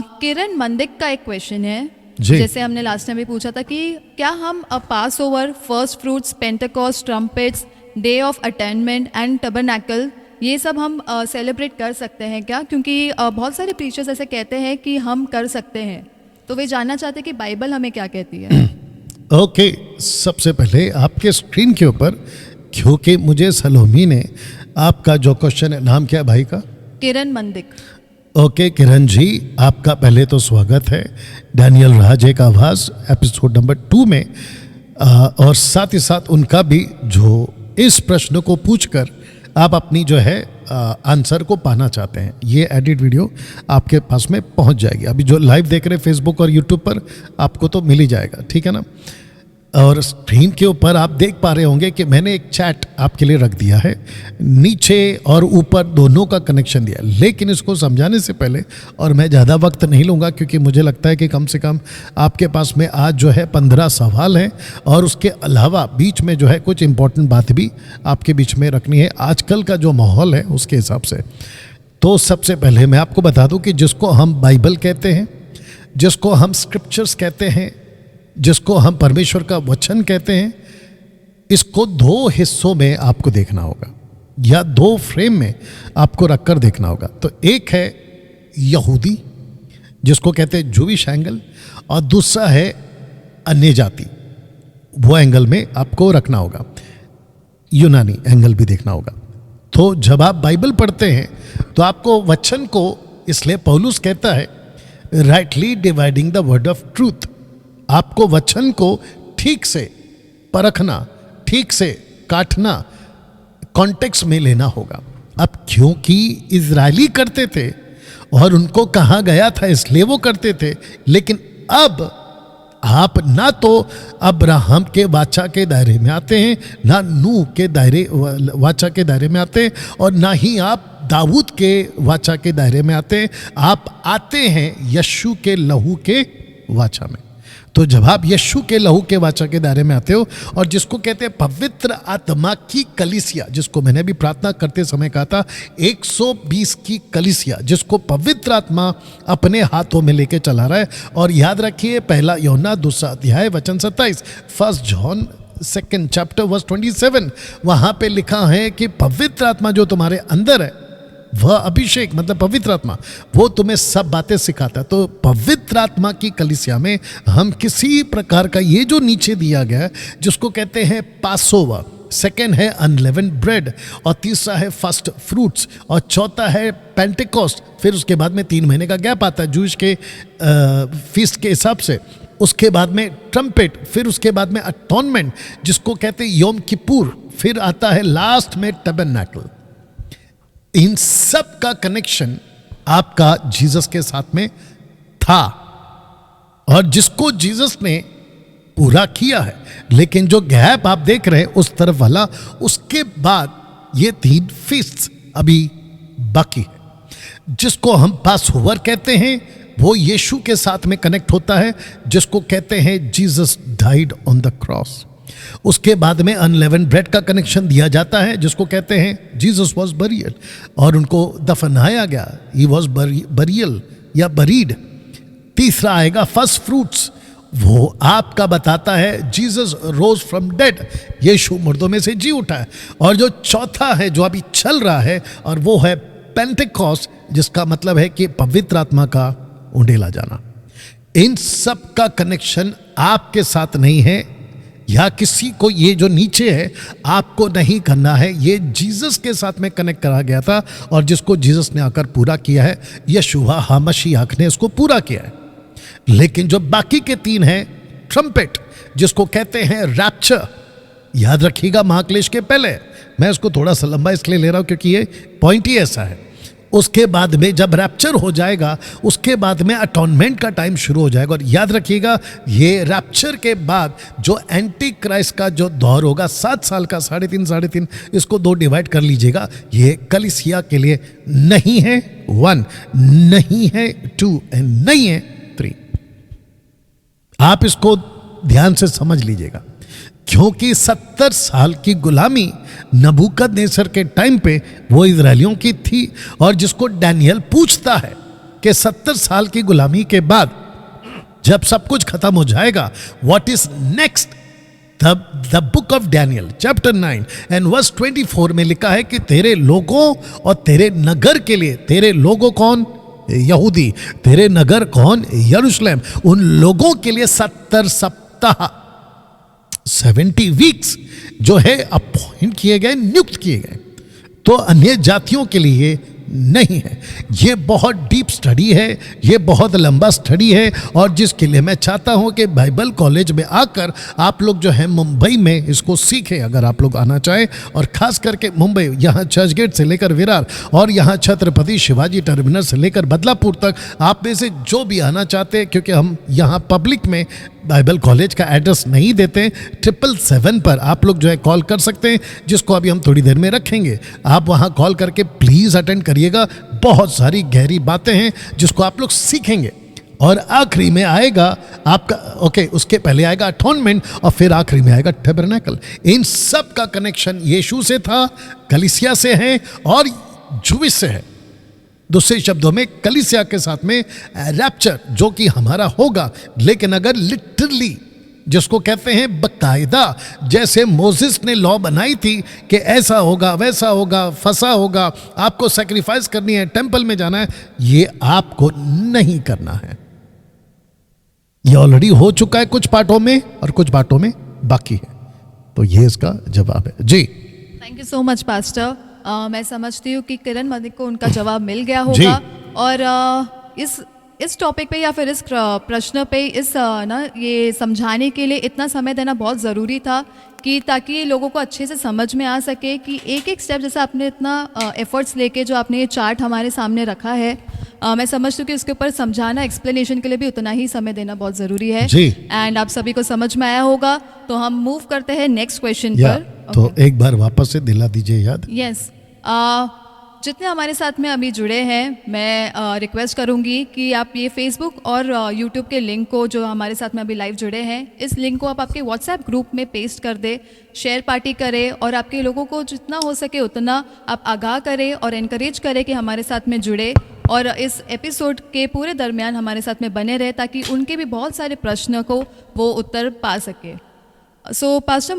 किरण मंदिक का एक क्वेश्चन है। जी। जैसे हमने लास्ट टाइम भी पूछा था कि क्या हम Passover, first fruits, Pentecost, trumpets, day of atonement and tabernacle, ये सब हम सेलिब्रेट कर सकते हैं क्या? क्योंकि बहुत सारे प्रीचर्स ऐसे कहते हैं कि हम कर सकते हैं, तो वे जानना चाहते हैं कि बाइबल हमें क्या कहती है। ओके, सबसे पहले आपके स्क्रीन के ऊपर, क्योंकि मुझे सलोमी ने आपका जो क्वेश्चन है, नाम क्या है भाई का? किरण मंदिक। ओके किरण जी, आपका पहले तो स्वागत है डैनियल राज एक आवाज़ एपिसोड नंबर 2 में। और साथ ही साथ उनका भी जो इस प्रश्न को पूछकर आप अपनी जो है आंसर को पाना चाहते हैं, ये एडिट वीडियो आपके पास में पहुंच जाएगी। अभी जो लाइव देख रहे हैं फेसबुक और यूट्यूब पर, आपको तो मिल ही जाएगा, ठीक है ना। और स्क्रीन के ऊपर आप देख पा रहे होंगे कि मैंने एक चैट आपके लिए रख दिया है, नीचे और ऊपर दोनों का कनेक्शन दिया। लेकिन इसको समझाने से पहले, और मैं ज़्यादा वक्त नहीं लूँगा क्योंकि मुझे लगता है कि कम से कम आपके पास में आज जो है 15 सवाल हैं, और उसके अलावा बीच में जो है कुछ इम्पोर्टेंट बात भी आपके बीच में रखनी है आजकल का जो माहौल है उसके हिसाब से। तो सबसे पहले मैं आपको बता दूँ कि जिसको हम बाइबल कहते हैं, जिसको हम स्क्रिप्चर्स कहते हैं, जिसको हम परमेश्वर का वचन कहते हैं, इसको 2 हिस्सों में आपको देखना होगा या 2 फ्रेम में आपको रखकर देखना होगा। तो एक है यहूदी, जिसको कहते हैं जूविश एंगल, और दूसरा है अन्य जाति, वो एंगल में आपको रखना होगा, यूनानी एंगल भी देखना होगा। तो जब आप बाइबल पढ़ते हैं तो आपको वचन को, इसलिए पौलुस कहता है rightly dividing the word of truth, आपको वचन को ठीक से परखना, ठीक से काटना, कॉन्टेक्स्ट में लेना होगा। अब क्योंकि इजरायली करते थे और उनको कहा गया था इसलिए वो करते थे, लेकिन अब आप ना तो अब्राहम के वाचा के दायरे में आते हैं, ना नूह के दायरे वाचा के दायरे में आते हैं, और ना ही आप दाऊद के वाचा के दायरे में आते हैं। आप आते हैं यीशु के लहू के वाचा में। तो जब आप यीशु के लहू के वाचा के दायरे में आते हो, और जिसको कहते हैं पवित्र आत्मा की कलीसिया, जिसको मैंने भी प्रार्थना करते समय कहा था 120 की कलीसिया, जिसको पवित्र आत्मा अपने हाथों में लेके चला रहा है। और याद रखिए, 1 यूहन्ना 2 अध्याय वचन 27, 1 जॉन 2 चैप्टर वर्स 27, वहां पे लिखा है कि पवित्र आत्मा जो तुम्हारे अंदर है, वह अभिषेक मतलब पवित्र आत्मा, वो तुम्हें सब बातें सिखाता है। तो पवित्र आत्मा की कलीसिया में हम किसी प्रकार का, ये जो नीचे दिया गया है जिसको कहते हैं पासओवर, सेकेंड है अनलेवेंड ब्रेड, और तीसरा है फर्स्ट फ्रूट्स, और चौथा है पेंटेकोस्ट। फिर उसके बाद में 3 महीने का गैप आता है जूश के फीस्ट के हिसाब से। उसके बाद में ट्रम्पेट, फिर उसके बाद में अटोनमेंट जिसको कहते हैं योम किपुर, फिर आता है लास्ट में टबरनैकल। इन सब का कनेक्शन आपका जीसस के साथ में था, और जिसको जीसस ने पूरा किया है। लेकिन जो गैप आप देख रहे हैं उस तरफ वाला, उसके बाद ये 3 फीस्ट अभी बाकी है। जिसको हम पासओवर कहते हैं वो यीशु के साथ में कनेक्ट होता है, जिसको कहते हैं Jesus died on the cross. उसके बाद में अनलेवेंड ब्रेड का कनेक्शन दिया जाता है, जिसको कहते हैं जीसस वॉज बरियल, और उनको दफनाया गया, ही वॉज बरियल या बरीड। तीसरा आएगा फर्स्ट फ्रूट्स, वो आपका बताता है जीसस रोज फ्रॉम डेड, यीशु मुर्दों में से जी उठा है। और जो चौथा है जो अभी चल रहा है, और वो है पेंटेकोस्ट, जिसका मतलब है कि पवित्र आत्मा का उंडेला जाना। इन सब का कनेक्शन आपके साथ नहीं है, या किसी को, ये जो नीचे है आपको नहीं करना है। ये जीसस के साथ में कनेक्ट करा गया था, और जिसको जीसस ने आकर पूरा किया है, यशुआ हामशीयाह ने इसको पूरा किया है। लेकिन जो बाकी के 3 हैं, ट्रम्पेट जिसको कहते हैं रैप्चर, याद रखिएगा महाक्लेश के पहले, मैं इसको थोड़ा सा लंबा इसलिए ले रहा हूं क्योंकि ये पॉइंट ही ऐसा है। उसके बाद में जब रैप्चर हो जाएगा, उसके बाद में अटोनमेंट का टाइम शुरू हो जाएगा। और याद रखिएगा, ये रैप्चर के बाद जो एंटी क्राइस्ट का जो दौर होगा 7 साल का, 3.5, इसको 2 डिवाइड कर लीजिएगा। ये कलीसिया के लिए नहीं है 1, नहीं है 2, एंड नहीं है 3। आप इसको ध्यान से समझ लीजिएगा, क्योंकि 70 साल की गुलामी नबूकदनेस्सर के टाइम पे वो इजरायलियों की थी। और जिसको डैनियल पूछता है कि 70 साल की गुलामी के बाद जब सब कुछ खत्म हो जाएगा, what is next? The book of Daniel chapter 9 and verse 24 में लिखा है कि तेरे लोगों और तेरे नगर के लिए, तेरे लोगों कौन? यहूदी। तेरे नगर कौन? यरूशलेम। उन लोगों के लिए 70 सप्ताह 70 वीक्स जो है अपॉइंट किए गए, नियुक्त किए गए। तो अन्य जातियों के लिए नहीं है। ये बहुत डीप स्टडी है, ये बहुत लंबा स्टडी है, और जिसके लिए मैं चाहता हूं कि बाइबल कॉलेज में आकर आप लोग जो है मुंबई में इसको सीखें, अगर आप लोग आना चाहें। और खास करके मुंबई, यहाँ चर्चगेट से लेकर विरार और यहाँ छत्रपति शिवाजी टर्मिनल से लेकर बदलापुर तक, आप में से जो भी आना चाहते हैं, क्योंकि हम यहाँ पब्लिक में बाइबल कॉलेज का एड्रेस नहीं देते, 777 पर आप लोग जो है कॉल कर सकते हैं, जिसको अभी हम थोड़ी देर में रखेंगे। आप वहाँ कॉल करके प्लीज़ अटेंड करिएगा। बहुत सारी गहरी बातें हैं जिसको आप लोग सीखेंगे। और आखिरी में आएगा आपका, उसके पहले आएगा अटोनमेंट और फिर आखिरी में आएगा टैबरनेकल। इन सब का कनेक्शन यीशु से था, कलीसिया से है और जूविश से है। दूसरे शब्दों में कलीसिया के साथ में रैप्चर जो कि हमारा होगा, लेकिन अगर लिटरली जिसको कहते हैं बकायदा, जैसे मोसेस ने लॉ बनाई थी कि ऐसा होगा, वैसा होगा, फंसा होगा, आपको सैक्रिफाइस करनी है, टेंपल में जाना है, ये आपको नहीं करना है। ये ऑलरेडी हो चुका है कुछ पार्टों में और कुछ पार्टों में बाकी है। तो ये इसका जवाब है जी। Thank you so much pastor. मैं समझती हूँ कि किरण मलिक को उनका जवाब मिल गया होगा। और इस टॉपिक पे या फिर इस प्रश्न पे ये समझाने के लिए इतना समय देना बहुत ज़रूरी था कि ताकि लोगों को अच्छे से समझ में आ सके कि एक एक स्टेप, जैसे आपने इतना एफर्ट्स लेके जो आपने ये चार्ट हमारे सामने रखा है, मैं समझती हूँ कि उसके ऊपर समझाना, एक्सप्लेनेशन के लिए भी उतना ही समय देना बहुत ज़रूरी है। एंड आप सभी को समझ में आया होगा। तो हम मूव करते हैं नेक्स्ट क्वेश्चन पर। तो एक बार वापस से दिला दीजिए याद। यस। जितने हमारे साथ में अभी जुड़े हैं, मैं रिक्वेस्ट करूंगी कि आप ये फेसबुक और यूट्यूब के लिंक को, जो हमारे साथ में अभी लाइव जुड़े हैं, इस लिंक को आप आपके व्हाट्सएप ग्रुप में पेस्ट कर दें, शेयर पार्टी करें और आपके लोगों को जितना हो सके उतना आप आगाह करें और एनकरेज करें कि हमारे साथ में जुड़े और इस एपिसोड के पूरे दरमियान हमारे साथ में बने रहे, ताकि उनके भी बहुत सारे प्रश्न को वो उत्तर पा सके। सो पास्टर